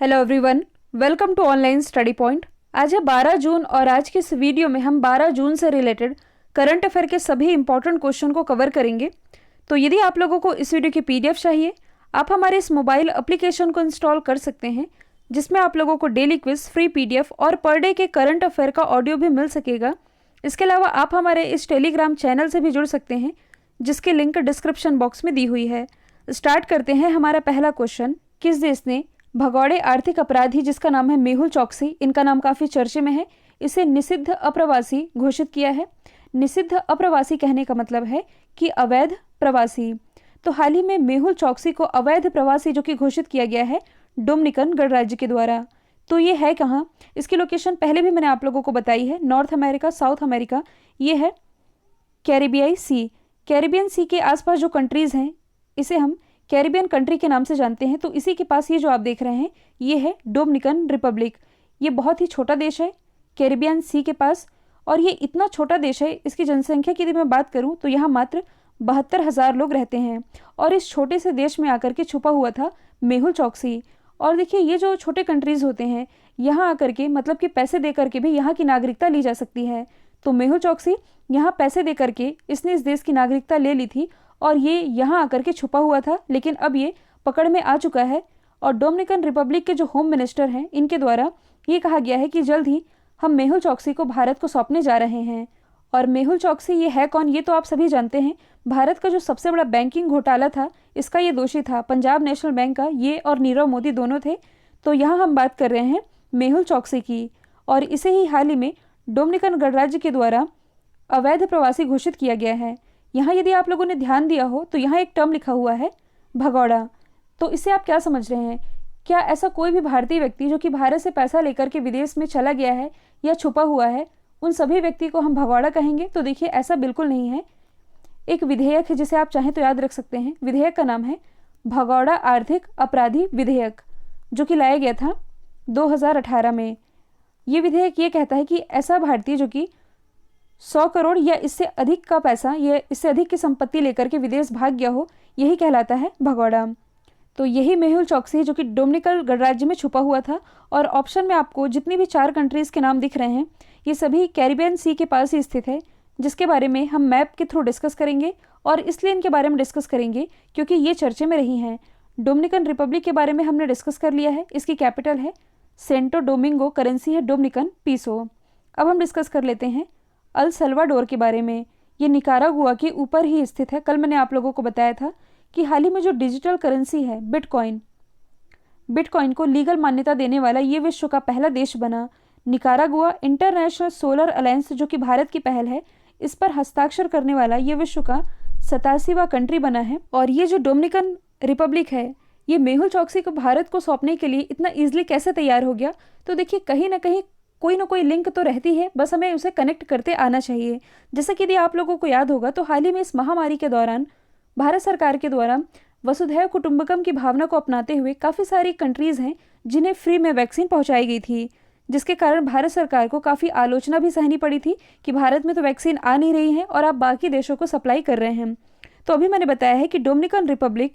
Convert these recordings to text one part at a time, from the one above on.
Hello everyone, welcome to online study point. आज है 12 जून और आज के इस वीडियो में हम 12 जून से रिलेटेड करंट अफेयर के सभी इंपॉर्टेंट क्वेश्चन को कवर करेंगे। तो यदि आप लोगों को इस वीडियो की पीडीएफ चाहिए, आप हमारे इस मोबाइल एप्लीकेशन को इंस्टॉल कर सकते हैं, जिसमें आप लोगों को डेली क्विज, फ्री पीडीएफ और पर डे के करंट अफेयर का ऑडियो भी मिल सकेगा। इसके अलावा आप हमारे इस टेलीग्राम चैनल से भी जुड़ सकते हैं, जिसकी लिंक डिस्क्रिप्शन बॉक्स में दी हुई है। स्टार्ट करते हैं। हमारा पहला क्वेश्चन, किस देश ने भगौड़े आर्थिक अपराधी जिसका नाम है मेहुल चोकसी, इनका नाम काफ़ी चर्चे में है, इसे निषिद्ध अप्रवासी घोषित किया है। निषिद्ध अप्रवासी कहने का मतलब है कि अवैध प्रवासी। तो हाल ही में मेहुल चोकसी को अवैध प्रवासी जो कि घोषित किया गया है डोमिनिकन गणराज्य के द्वारा। तो ये है कहाँ? इसकी लोकेशन पहले भी मैंने आप लोगों को बताई है, नॉर्थ अमेरिका, साउथ अमेरिका। ये है कैरिबियाई सी। कैरिबियन सी के आसपास जो कंट्रीज़ हैं, इसे हम कैरिबियन कंट्री के नाम से जानते हैं। तो इसी के पास ये जो आप देख रहे हैं, ये है डोमिनिकन रिपब्लिक। ये बहुत ही छोटा देश है कैरिबियन सी के पास, और ये इतना छोटा देश है, इसकी जनसंख्या की यदि मैं बात करूं तो यहाँ मात्र 72,000 लोग रहते हैं। और इस छोटे से देश में आकर के छुपा हुआ था मेहुल चोकसी। और देखिए, ये जो छोटे कंट्रीज़ होते हैं, यहाँ आकर के मतलब कि पैसे दे करके भी यहाँ की नागरिकता ली जा सकती है। तो मेहुल चोकसी यहाँ पैसे दे करके इसने इस देश की नागरिकता ले ली थी, और ये यहाँ आकर के छुपा हुआ था, लेकिन अब ये पकड़ में आ चुका है। और डोमिनिकन रिपब्लिक के जो होम मिनिस्टर हैं, इनके द्वारा ये कहा गया है कि जल्द ही हम मेहुल चोकसी को भारत को सौंपने जा रहे हैं। और मेहुल चोकसी ये है कौन? ये तो आप सभी जानते हैं। भारत का जो सबसे बड़ा बैंकिंग घोटाला था, इसका ये दोषी था, पंजाब नेशनल बैंक का। ये और नीरव मोदी दोनों थे। तो यहाँ हम बात कर रहे हैं मेहुल चोकसी की, और इसे ही हाल ही में डोमिनिकन गणराज्य के द्वारा अवैध प्रवासी घोषित किया गया है। यहाँ यदि आप लोगों ने ध्यान दिया हो तो यहाँ एक टर्म लिखा हुआ है भगौड़ा। तो इससे आप क्या समझ रहे हैं? क्या ऐसा कोई भी भारतीय व्यक्ति जो कि भारत से पैसा लेकर के विदेश में चला गया है या छुपा हुआ है, उन सभी व्यक्ति को हम भगौड़ा कहेंगे? तो देखिए, ऐसा बिल्कुल नहीं है। एक विधेयक है जिसे आप चाहें तो याद रख सकते हैं। विधेयक का नाम है भगौड़ा आर्थिक अपराधी विधेयक, जो कि लाया गया था 2018 में। ये विधेयक ये कहता है कि ऐसा भारतीय जो कि 100 करोड़ या इससे अधिक का पैसा या इससे अधिक की संपत्ति लेकर के विदेश भाग गया हो, यही कहलाता है भगौड़ा। तो यही मेहुल चोकसी है जो कि डोमिनिकन गणराज्य में छुपा हुआ था। और ऑप्शन में आपको जितनी भी 4 कंट्रीज़ के नाम दिख रहे हैं, ये सभी कैरिबियन सी के पास ही स्थित है, जिसके बारे में हम मैप के थ्रू डिस्कस करेंगे। और इसलिए इनके बारे में डिस्कस करेंगे क्योंकि ये चर्चे में रही हैं। डोमिनिकन रिपब्लिक के बारे में हमने डिस्कस कर लिया है। इसकी कैपिटल है सेंटो डोमिंगो, करेंसी है डोमिनिकन पीसो। अब हम डिस्कस कर लेते हैं अल सल्वाडोर के बारे में। ये निकारागुआ के ऊपर ही स्थित है। कल मैंने आप लोगों को बताया था कि हाल ही में जो डिजिटल करेंसी है बिटकॉइन को लीगल मान्यता देने वाला ये विश्व का पहला देश बना। निकारागुआ इंटरनेशनल सोलर अलायंस, जो कि भारत की पहल है, इस पर हस्ताक्षर करने वाला ये विश्व का 87वां कंट्री बना है। और ये जो डोमिनिकन रिपब्लिक है, ये मेहुल चोकसी को भारत को सौंपने के लिए इतना ईजिली कैसे तैयार हो गया? तो देखिए, कहीं ना कहीं कोई ना कोई लिंक तो रहती है, बस हमें उसे कनेक्ट करते आना चाहिए। जैसे कि यदि आप लोगों को याद होगा तो हाल ही में इस महामारी के दौरान भारत सरकार के द्वारा वसुधैव कुटुंबकम की भावना को अपनाते हुए काफ़ी सारी कंट्रीज़ हैं जिन्हें फ्री में वैक्सीन पहुंचाई गई थी, जिसके कारण भारत सरकार को काफ़ी आलोचना भी सहनी पड़ी थी कि भारत में तो वैक्सीन आ नहीं रही है और आप बाकी देशों को सप्लाई कर रहे हैं। तो अभी मैंने बताया है कि डोमिनिकन रिपब्लिक,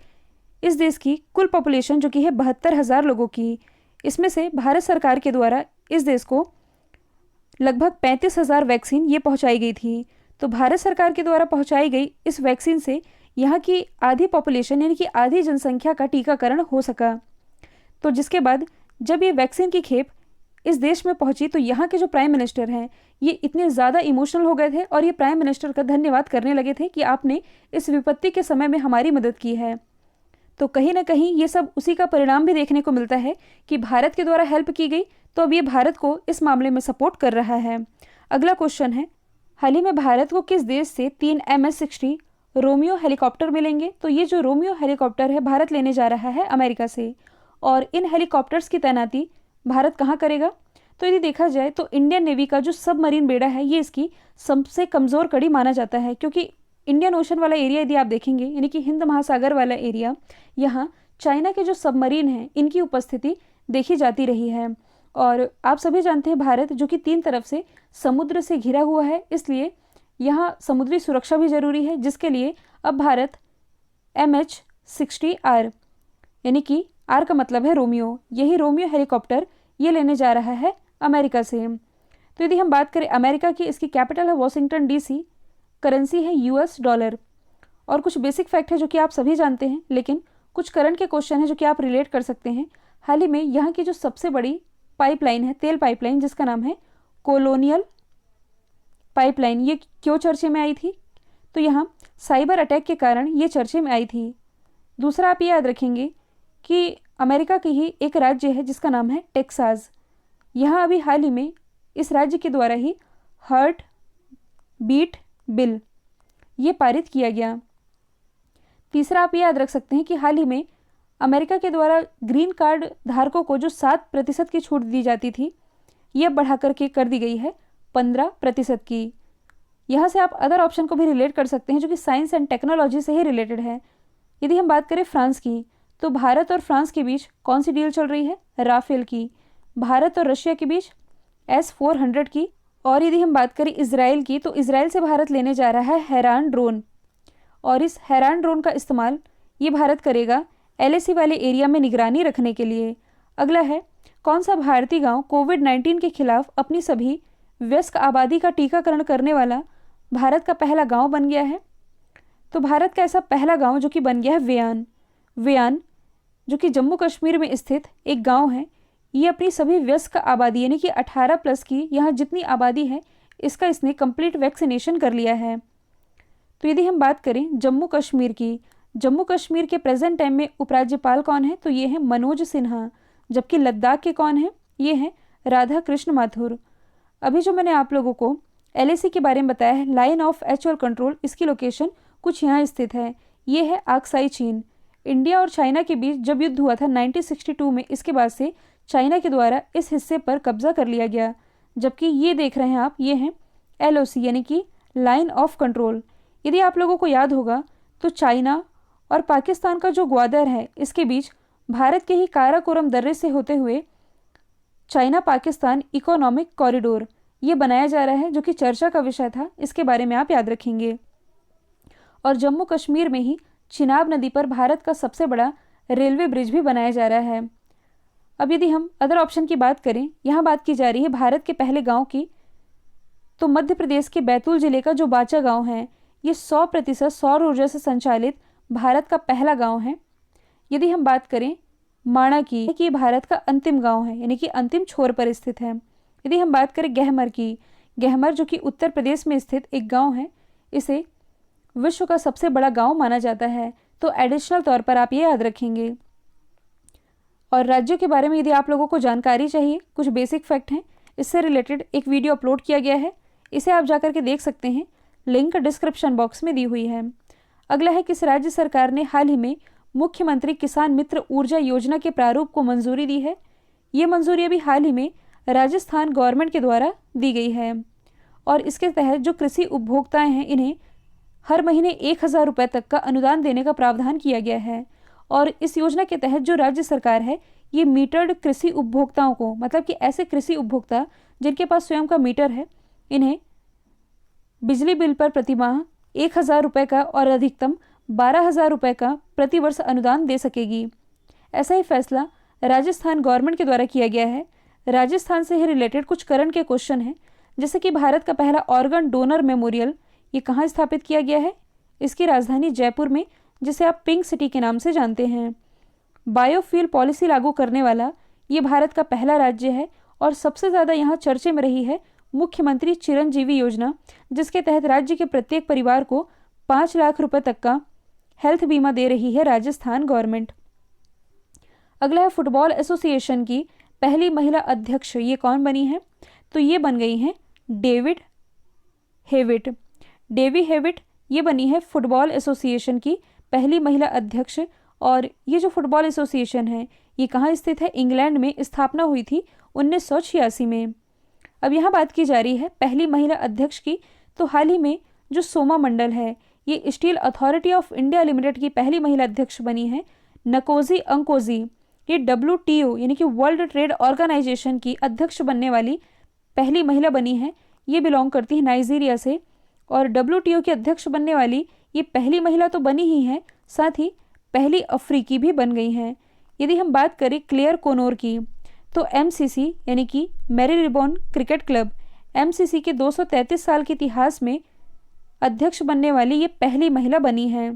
इस देश की कुल पॉपुलेशन जो कि है 72,000 लोगों की, इसमें से भारत सरकार के द्वारा इस देश को लगभग 35,000 वैक्सीन ये पहुंचाई गई थी। तो भारत सरकार के द्वारा पहुंचाई गई इस वैक्सीन से यहाँ की आधी पॉपुलेशन यानी कि आधी जनसंख्या का टीकाकरण हो सका। तो जिसके बाद जब ये वैक्सीन की खेप इस देश में पहुंची तो यहाँ के जो प्राइम मिनिस्टर हैं, ये इतने ज़्यादा इमोशनल हो गए थे और ये प्राइम मिनिस्टर का धन्यवाद करने लगे थे कि आपने इस विपत्ति के समय में हमारी मदद की है। तो कहीं ना कहीं ये सब उसी का परिणाम भी देखने को मिलता है कि भारत के द्वारा हेल्प की गई, तो अब ये भारत को इस मामले में सपोर्ट कर रहा है। अगला क्वेश्चन है, हाल ही में भारत को किस देश से 3 MS-60 रोमियो हेलीकॉप्टर मिलेंगे? तो ये जो रोमियो हेलीकॉप्टर है, भारत लेने जा रहा है अमेरिका से। और इन हेलीकॉप्टर्स की तैनाती भारत कहाँ करेगा? तो यदि देखा जाए तो इंडियन नेवी का जो सबमरीन बेड़ा है, ये इसकी सबसे कमज़ोर कड़ी माना जाता है, क्योंकि इंडियन ओशन वाला एरिया यदि आप देखेंगे, यानी कि हिंद महासागर वाला एरिया, यहाँ चाइना के जो सबमरीन हैं, इनकी उपस्थिति देखी जाती रही है। और आप सभी जानते हैं भारत जो कि 3 तरफ से समुद्र से घिरा हुआ है, इसलिए यहाँ समुद्री सुरक्षा भी जरूरी है, जिसके लिए अब भारत MH-60R यानी कि आर का मतलब है रोमियो, यही रोमियो हेलीकॉप्टर ये लेने जा रहा है अमेरिका से। तो यदि हम बात करें अमेरिका की, इसकी कैपिटल है वॉशिंगटन डीसी, करेंसी है यूएस डॉलर। और कुछ बेसिक फैक्ट है जो कि आप सभी जानते हैं, लेकिन कुछ करंट के क्वेश्चन है जो कि आप रिलेट कर सकते हैं। हाल ही में यहाँ की जो सबसे बड़ी पाइपलाइन है, तेल पाइपलाइन, जिसका नाम है कोलोनियल पाइपलाइन, ये क्यों चर्चे में आई थी? तो यहाँ साइबर अटैक के कारण ये चर्चे में आई थी। दूसरा आप ये याद रखेंगे कि अमेरिका की ही एक राज्य है जिसका नाम है टेक्सास। यहाँ अभी हाल ही में इस राज्य के द्वारा ही हार्ट बीट बिल ये पारित किया गया। तीसरा आप ये याद रख सकते हैं कि हाल ही में अमेरिका के द्वारा ग्रीन कार्ड धारकों को जो 7% की छूट दी जाती थी, ये बढ़ा करके कर दी गई है 15% की। यहाँ से आप अदर ऑप्शन को भी रिलेट कर सकते हैं जो कि साइंस एंड टेक्नोलॉजी से ही रिलेटेड है। यदि हम बात करें फ्रांस की, तो भारत और फ्रांस के बीच कौन सी डील चल रही है? राफेल की। भारत और रशिया के बीच S-400 की। और यदि हम बात करें इसराइल की, तो इसराइल से भारत लेने जा रहा है हेरान ड्रोन, और इस हेरान ड्रोन का इस्तेमाल ये भारत करेगा LAC वाले एरिया में निगरानी रखने के लिए। अगला है, कौन सा भारतीय गांव कोविड-19 के खिलाफ अपनी सभी वयस्क आबादी का टीकाकरण करने वाला भारत का पहला गांव बन गया है? तो भारत का ऐसा पहला गांव जो कि बन गया है वेयान, जो कि जम्मू कश्मीर में स्थित एक गांव है। ये अपनी सभी वयस्क आबादी यानी कि 18+ की यहाँ जितनी आबादी है, इसका इसने कंप्लीट वैक्सीनेशन कर लिया है। तो यदि हम बात करें जम्मू कश्मीर की, जम्मू कश्मीर के प्रेजेंट टाइम में उपराज्यपाल कौन है? तो ये है मनोज सिन्हा। जबकि लद्दाख के कौन है? ये हैं राधा कृष्ण माथुर। अभी जो मैंने आप लोगों को LAC के बारे में बताया है, लाइन ऑफ एक्चुअल कंट्रोल, इसकी लोकेशन कुछ यहाँ स्थित है। ये है आक्साई चीन। इंडिया और चाइना के बीच जब युद्ध हुआ था 1962 में, इसके बाद से चाइना के द्वारा इस हिस्से पर कब्जा कर लिया गया। जबकि ये देख रहे हैं आप, ये हैं LOC यानी कि लाइन ऑफ कंट्रोल। यदि आप लोगों को याद होगा तो चाइना और पाकिस्तान का जो ग्वादर है, इसके बीच भारत के ही काराकोरम दर्रे से होते हुए चाइना पाकिस्तान इकोनॉमिक कॉरिडोर ये बनाया जा रहा है, जो कि चर्चा का विषय था। इसके बारे में आप याद रखेंगे। और जम्मू कश्मीर में ही चिनाब नदी पर भारत का सबसे बड़ा रेलवे ब्रिज भी बनाया जा रहा है। अब यदि हम अदर ऑप्शन की बात करें, यहाँ बात की जा रही है भारत के पहले गांव की, तो मध्य प्रदेश के बैतूल जिले का जो बाचा गांव है, ये 100% सौर ऊर्जा से संचालित भारत का पहला गांव है। यदि हम बात करें माणा की, कि भारत का अंतिम गांव है यानी कि अंतिम छोर पर स्थित है। यदि हम बात करें गहमर की, गहमर जो कि उत्तर प्रदेश में स्थित एक गांव है, इसे विश्व का सबसे बड़ा गांव माना जाता है। तो एडिशनल तौर पर आप ये याद रखेंगे। और राज्यों के बारे में यदि आप लोगों को जानकारी चाहिए, कुछ बेसिक फैक्ट हैं, इससे रिलेटेड एक वीडियो अपलोड किया गया है, इसे आप जाकर के देख सकते हैं, लिंक डिस्क्रिप्शन बॉक्स में दी हुई है। अगला है, किस राज्य सरकार ने हाल ही में मुख्यमंत्री किसान मित्र ऊर्जा योजना के प्रारूप को मंजूरी दी है? ये मंजूरी अभी हाल ही में राजस्थान गवर्नमेंट के द्वारा दी गई है। और इसके तहत जो कृषि उपभोक्ताएं हैं, इन्हें हर महीने 1000 रुपये तक का अनुदान देने का प्रावधान किया गया है। और इस योजना के तहत जो राज्य सरकार है, ये मीटर्ड कृषि उपभोक्ताओं को, मतलब कि ऐसे कृषि उपभोक्ता जिनके पास स्वयं का मीटर है, इन्हें बिजली बिल पर प्रतिमाह 1000 रुपये का और अधिकतम 12,000 रुपये का प्रतिवर्ष अनुदान दे सकेगी। ऐसा ही फैसला राजस्थान गवर्नमेंट के द्वारा किया गया है। राजस्थान से ही रिलेटेड कुछ करंट के क्वेश्चन हैं, जैसे कि भारत का पहला ऑर्गन डोनर मेमोरियल ये कहाँ स्थापित किया गया है? इसकी राजधानी जयपुर में, जिसे आप पिंक सिटी के नाम से जानते हैं। बायोफ्यूल पॉलिसी लागू करने वाला ये भारत का पहला राज्य है। और सबसे ज़्यादा यहाँ चर्चे में रही है मुख्यमंत्री चिरंजीवी योजना, जिसके तहत राज्य के प्रत्येक परिवार को 5 लाख रुपए तक का हेल्थ बीमा दे रही है राजस्थान गवर्नमेंट। अगला है, फुटबॉल एसोसिएशन की पहली महिला अध्यक्ष ये कौन बनी है? तो ये बन गई हैं डेवी हेविट ये बनी है फुटबॉल एसोसिएशन की पहली महिला अध्यक्ष। और ये जो फुटबॉल एसोसिएशन है, ये कहाँ स्थित है? इंग्लैंड में स्थापना हुई थी 1986 में। अब यहाँ बात की जा रही है पहली महिला अध्यक्ष की, तो हाल ही में जो सोमा मंडल है, ये steel authority of India limited की पहली महिला अध्यक्ष बनी है। नकोजी अंकोजी ये WTO यानी कि वर्ल्ड ट्रेड ऑर्गेनाइजेशन की अध्यक्ष बनने वाली पहली महिला बनी है। ये बिलोंग करती है नाइजीरिया से। और WTO की अध्यक्ष बनने वाली ये पहली महिला तो बनी ही है, साथ ही पहली अफ्रीकी भी बन गई हैं। यदि हम बात करें क्लेयर कोनोर की, तो एमसीसी यानी कि मैरीलेबोन क्रिकेट क्लब एमसीसी के 233 साल के इतिहास में अध्यक्ष बनने वाली ये पहली महिला बनी है।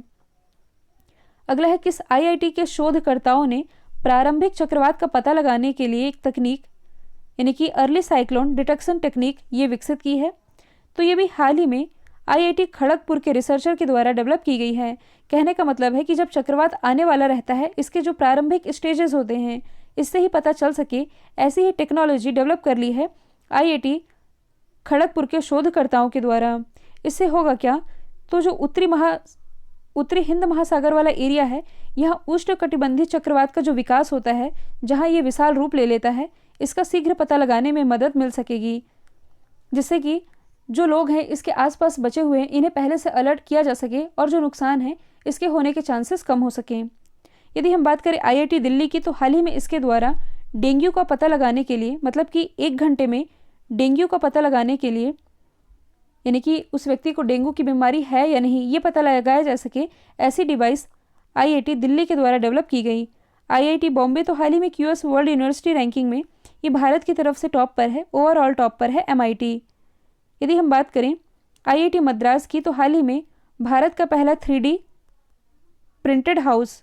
अगला है, किस आईआईटी के शोधकर्ताओं ने प्रारंभिक चक्रवात का पता लगाने के लिए एक तकनीक यानी कि अर्ली साइक्लोन डिटेक्शन टेक्निक ये विकसित की है? तो ये भी हाल ही में आईआईटी खड़गपुर के रिसर्चर के द्वारा डेवलप की गई है। कहने का मतलब है कि जब चक्रवात आने वाला रहता है, इसके जो प्रारंभिक स्टेजेस होते हैं, इससे ही पता चल सके, ऐसी ही टेक्नोलॉजी डेवलप कर ली है आईआईटी खड़गपुर के शोधकर्ताओं के द्वारा। इससे होगा क्या, तो जो उत्तरी हिंद महासागर वाला एरिया है, यहाँ उष्णकटिबंधीय चक्रवात का जो विकास होता है, जहाँ ये विशाल रूप ले लेता है, इसका शीघ्र पता लगाने में मदद मिल सकेगी, जिससे कि जो लोग हैं इसके आसपास बचे हुए हैं, इन्हें पहले से अलर्ट किया जा सके और जो नुकसान है इसके होने के चांसेस कम हो सकें। यदि हम बात करें आईआईटी दिल्ली की, तो हाल ही में इसके द्वारा डेंगू का पता लगाने के लिए, मतलब कि 1 घंटे में डेंगू का पता लगाने के लिए, यानी कि उस व्यक्ति को डेंगू की बीमारी है या नहीं, ये पता लगाया जा सके, ऐसी डिवाइस आईआईटी दिल्ली के द्वारा डेवलप की गई। आईआईटी बॉम्बे तो हाल ही में क्यूएस वर्ल्ड यूनिवर्सिटी रैंकिंग में ये भारत की तरफ से टॉप पर है, ओवरऑल टॉप पर है एमआईटी। यदि हम बात करें आईआईटी मद्रास की, तो हाल ही में भारत का पहला 3D प्रिंटेड हाउस,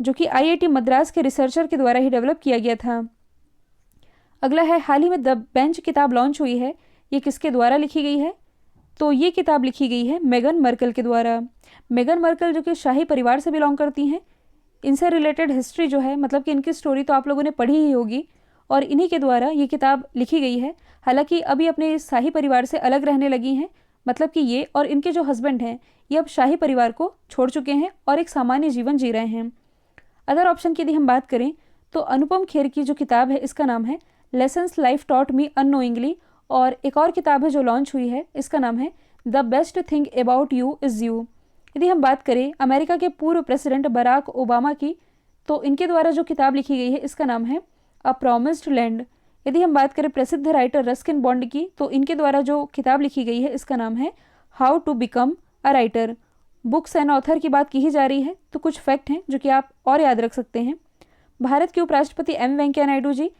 जो कि आईआईटी मद्रास के रिसर्चर के द्वारा ही डेवलप किया गया था। अगला है, हाल ही में द बेंच किताब लॉन्च हुई है, ये किसके द्वारा लिखी गई है? तो ये किताब लिखी गई है मेगन मर्कल के द्वारा। मेगन मर्कल जो कि शाही परिवार से बिलोंग करती हैं, इनसे रिलेटेड हिस्ट्री जो है, मतलब कि इनकी स्टोरी तो आप लोगों ने पढ़ी ही होगी, और इन्हीं के द्वारा ये किताब लिखी गई है। हालांकि अभी अपने शाही परिवार से अलग रहने लगी हैं, मतलब कि ये और इनके जो हस्बैंड हैं, ये अब शाही परिवार को छोड़ चुके हैं और एक सामान्य जीवन जी रहे हैं। अदर ऑप्शन की यदि हम बात करें, तो अनुपम खेर की जो किताब है, इसका नाम है lessons life taught me unknowingly, और एक और किताब है जो लॉन्च हुई है, इसका नाम है the best thing about you is you. यदि हम बात करें अमेरिका के पूर्व प्रेसिडेंट बराक ओबामा की, तो इनके द्वारा जो किताब लिखी गई है, इसका नाम है अ प्रॉमिस्ड लैंड। यदि हम बात करें प्रसिद्ध राइटर रस्किन बॉन्ड की, तो इनके द्वारा जो किताब लिखी गई है, इसका नाम है how to become a writer. Books and author की बात की ही जा रही है, तो कुछ फैक्ट हैं जो कि आप और याद रख सकते हैं। भारत के उपराष्ट्रपति एम वेंकैया नायडू जी,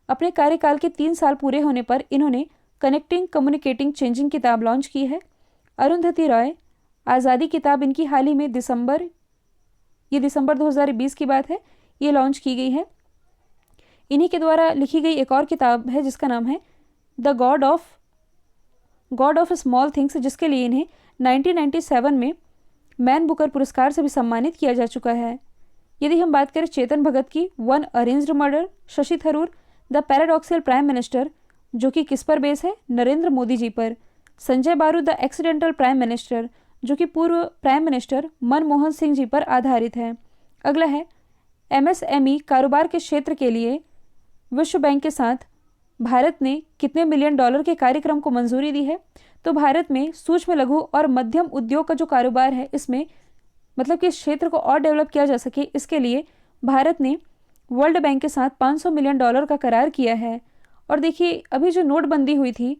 अपने कार्यकाल के 3 साल पूरे होने पर इन्होंने कनेक्टिंग कम्युनिकेटिंग चेंजिंग किताब लॉन्च की है। अरुंधति रॉय, आज़ादी किताब इनकी हाल ही में दिसंबर 2020 की बात है, ये लॉन्च की गई है। इन्हीं के द्वारा लिखी गई एक और किताब है जिसका नाम है the God of small things, जिसके लिए इन्हें 1997 में मैन बुकर पुरस्कार से भी सम्मानित किया जा चुका है। यदि हम बात करें चेतन भगत की, one arranged murder, Shashi Tharoor the paradoxical prime minister, जो कि किस पर बेस है? नरेंद्र मोदी जी पर। संजय बारू द एक्सीडेंटल प्राइम मिनिस्टर, जो कि पूर्व प्राइम मिनिस्टर मनमोहन सिंह जी पर आधारित है। अगला है, एमएसएमई कारोबार के क्षेत्र के लिए विश्व बैंक के साथ भारत ने कितने $1 मिलियन के कार्यक्रम को मंजूरी दी है? तो भारत में सूक्ष्म लघु और मध्यम उद्योग का जो कारोबार है, इसमें मतलब कि इस क्षेत्र को और डेवलप किया जा सके, इसके लिए भारत ने वर्ल्ड बैंक के साथ $500 मिलियन का करार किया है। और देखिए, अभी जो नोटबंदी हुई थी,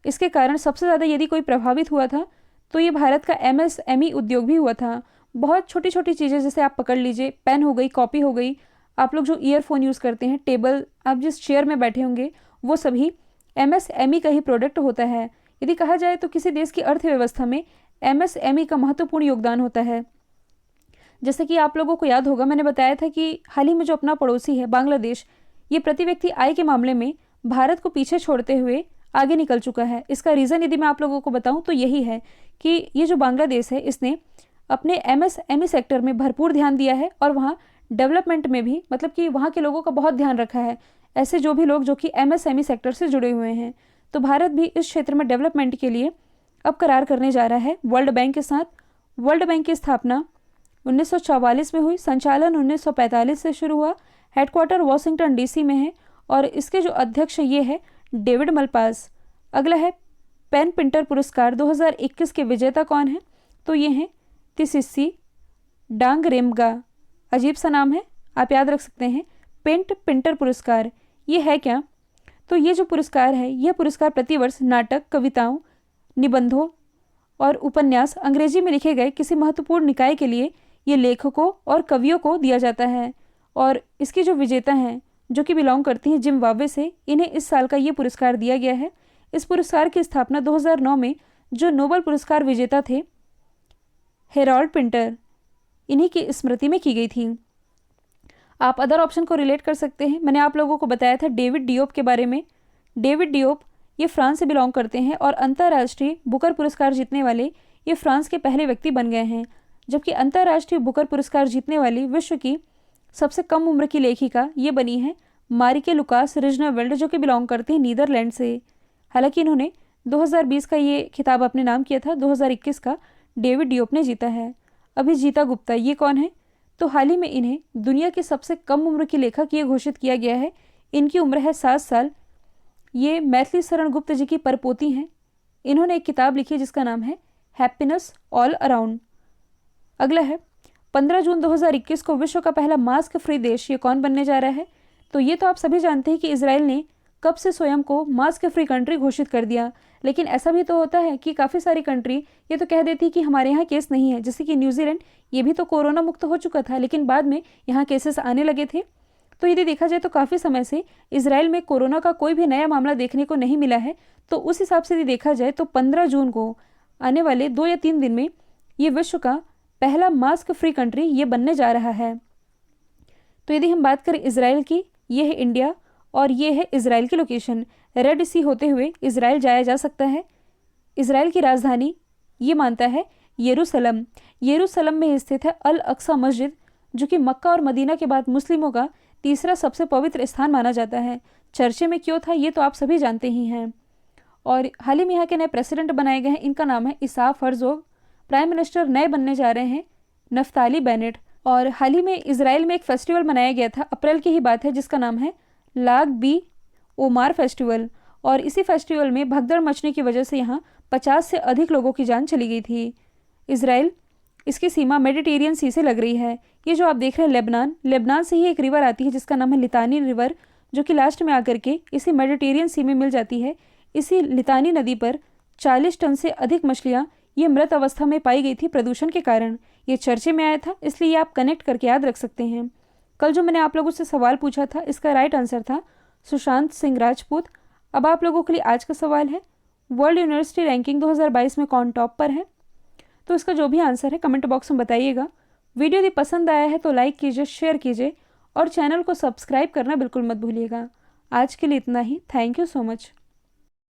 इसके कारण सबसे ज़्यादा यदि कोई प्रभावित हुआ था, तो ये भारत का एमएसएमई उद्योग भी हुआ था। बहुत छोटी छोटी चीज़ें, जैसे आप पकड़ लीजिए, पेन हो गई, कॉपी हो गई, आप लोग जो ईयरफोन यूज़ करते हैं, टेबल, आप जिस चेयर में बैठे होंगे, वो सभी एमएसएमई का ही प्रोडक्ट होता है। यदि कहा जाए तो किसी देश की अर्थव्यवस्था में एमएसएमई का महत्वपूर्ण योगदान होता है। जैसे कि आप लोगों को याद होगा, मैंने बताया था कि हाल ही में जो अपना पड़ोसी है बांग्लादेश, ये प्रति व्यक्ति आय के मामले में भारत को पीछे छोड़ते हुए आगे निकल चुका है। इसका रीज़न यदि मैं आप लोगों को बताऊं तो यही है कि ये जो बांग्लादेश है, इसने अपने एमएसएमई सेक्टर में भरपूर ध्यान दिया है और वहाँ डेवलपमेंट में भी, मतलब कि वहाँ के लोगों का बहुत ध्यान रखा है, ऐसे जो भी लोग जो कि एमएसएमई सेक्टर से जुड़े हुए हैं। तो भारत भी इस क्षेत्र में डेवलपमेंट के लिए अब करार करने जा रहा है वर्ल्ड बैंक के साथ। वर्ल्ड बैंक की स्थापना 1944 में हुई, संचालन 1945 से शुरू हुआ, हेडक्वार्टर वॉशिंगटन डीसी में है और इसके जो अध्यक्ष ये है डेविड मलपास। अगला है, पेन पिंटर पुरस्कार 2021 के विजेता कौन है? तो ये हैं तिसिस्सी डांगरेमगा। अजीब सा नाम है, आप याद रख सकते हैं, पेंट पिंटर पुरस्कार। ये है क्या? तो ये जो पुरस्कार है, यह पुरस्कार प्रतिवर्ष नाटक, कविताओं, निबंधों और उपन्यास अंग्रेजी में लिखे गए किसी महत्वपूर्ण निकाय के लिए ये लेखकों और कवियों को दिया जाता है। और इसकी जो विजेता हैं जो कि बिलोंग करती हैं जिम्बाब्वे से, इन्हें इस साल का ये पुरस्कार दिया गया है। इस पुरस्कार की स्थापना 2009 में जो नोबेल पुरस्कार विजेता थे हेरोल्ड पिंटर, इन्हीं की स्मृति में की गई थी। आप अदर ऑप्शन को रिलेट कर सकते हैं। मैंने आप लोगों को बताया था डेविड डियोप के बारे में। डेविड डियोप ये फ्रांस से बिलोंग करते हैं और अंतर्राष्ट्रीय बुकर पुरस्कार जीतने वाले ये फ्रांस के पहले व्यक्ति बन गए हैं। जबकि अंतर्राष्ट्रीय बुकर पुरस्कार जीतने वाली विश्व की सबसे कम उम्र की लेखिका ये बनी है मारिके लुकास रिजनवेल्ड, जो कि बिलोंग करती हैं नीदरलैंड से। हालांकि इन्होंने 2020 का ये खिताब अपने नाम किया था, 2021 का डेविड डियोप ने जीता है। अभिजीता गुप्ता ये कौन है? तो हाल ही में इन्हें दुनिया की सबसे कम उम्र की लेखक ये घोषित किया गया है। इनकी उम्र है 7 साल। ये मैथिली शरण गुप्त जी की परपोती हैं। इन्होंने एक किताब लिखी जिसका नाम है हैप्पीनेस ऑल अराउंड। अगला है 15 जून 2021 को विश्व का पहला मास्क फ्री देश ये कौन बनने जा रहा है? तो ये तो आप सभी जानते हैं कि इजराइल ने कब से स्वयं को मास्क फ्री कंट्री घोषित कर दिया। लेकिन ऐसा भी तो होता है कि काफ़ी सारी कंट्री ये तो कह देती कि हमारे यहाँ केस नहीं है। जैसे कि न्यूजीलैंड, ये भी तो कोरोना मुक्त हो चुका था, लेकिन बाद में यहाँ केसेस आने लगे थे। तो यदि देखा जाए तो काफ़ी समय से इजराइल में कोरोना का कोई भी नया मामला देखने को नहीं मिला है। तो उस हिसाब से यदि देखा जाए तो 15 जून को आने वाले 2 या 3 दिन में ये विश्व का पहला मास्क फ्री कंट्री ये बनने जा रहा है। तो यदि हम बात करें इजराइल की, ये है इंडिया और ये है इजराइल की लोकेशन। रेड सी होते हुए इजराइल जाया जा सकता है। इजराइल की राजधानी ये मानता है यरूशलेम। यरूशलेम में स्थित है अल अक्सा मस्जिद, जो कि मक्का और मदीना के बाद मुस्लिमों का तीसरा सबसे पवित्र स्थान माना जाता है। चर्चे में क्यों था ये तो आप सभी जानते ही हैं। और हाल ही में यहाँ के नए प्रेसिडेंट बनाए गए हैं, इनका नाम है इसाफ हर्जोग। प्राइम मिनिस्टर नए बनने जा रहे हैं नफ्ताली बेनेट। और हाल ही में इजराइल में एक फेस्टिवल मनाया गया था, अप्रैल की ही बात है, जिसका नाम है लाग बी ओमार फेस्टिवल। और इसी फेस्टिवल में भगदड़ मचने की वजह से यहाँ 50 से अधिक लोगों की जान चली गई थी। इजराइल इसकी सीमा मेडिटेरियन सी से लग रही है। ये जो आप देख रहे हैं लेबनान से ही एक रिवर आती है जिसका नाम है लितानी रिवर, जो कि लास्ट में आकर के इसी मेडिटेरियन सी में मिल जाती है। इसी लितानी नदी पर 40 टन से अधिक मछलियाँ ये मृत अवस्था में पाई गई थी प्रदूषण के कारण। ये चर्चे में आया था, इसलिए आप कनेक्ट करके याद रख सकते हैं। कल जो मैंने आप लोगों से सवाल पूछा था, इसका राइट आंसर था सुशांत सिंह राजपूत। अब आप लोगों के लिए आज का सवाल है वर्ल्ड यूनिवर्सिटी रैंकिंग 2022 में कौन टॉप पर है? तो इसका जो भी आंसर है कमेंट बॉक्स में बताइएगा। वीडियो यदि पसंद आया है तो लाइक कीजिए, शेयर कीजिए और चैनल को सब्सक्राइब करना बिल्कुल मत भूलिएगा। आज के लिए इतना ही। Thank you so much.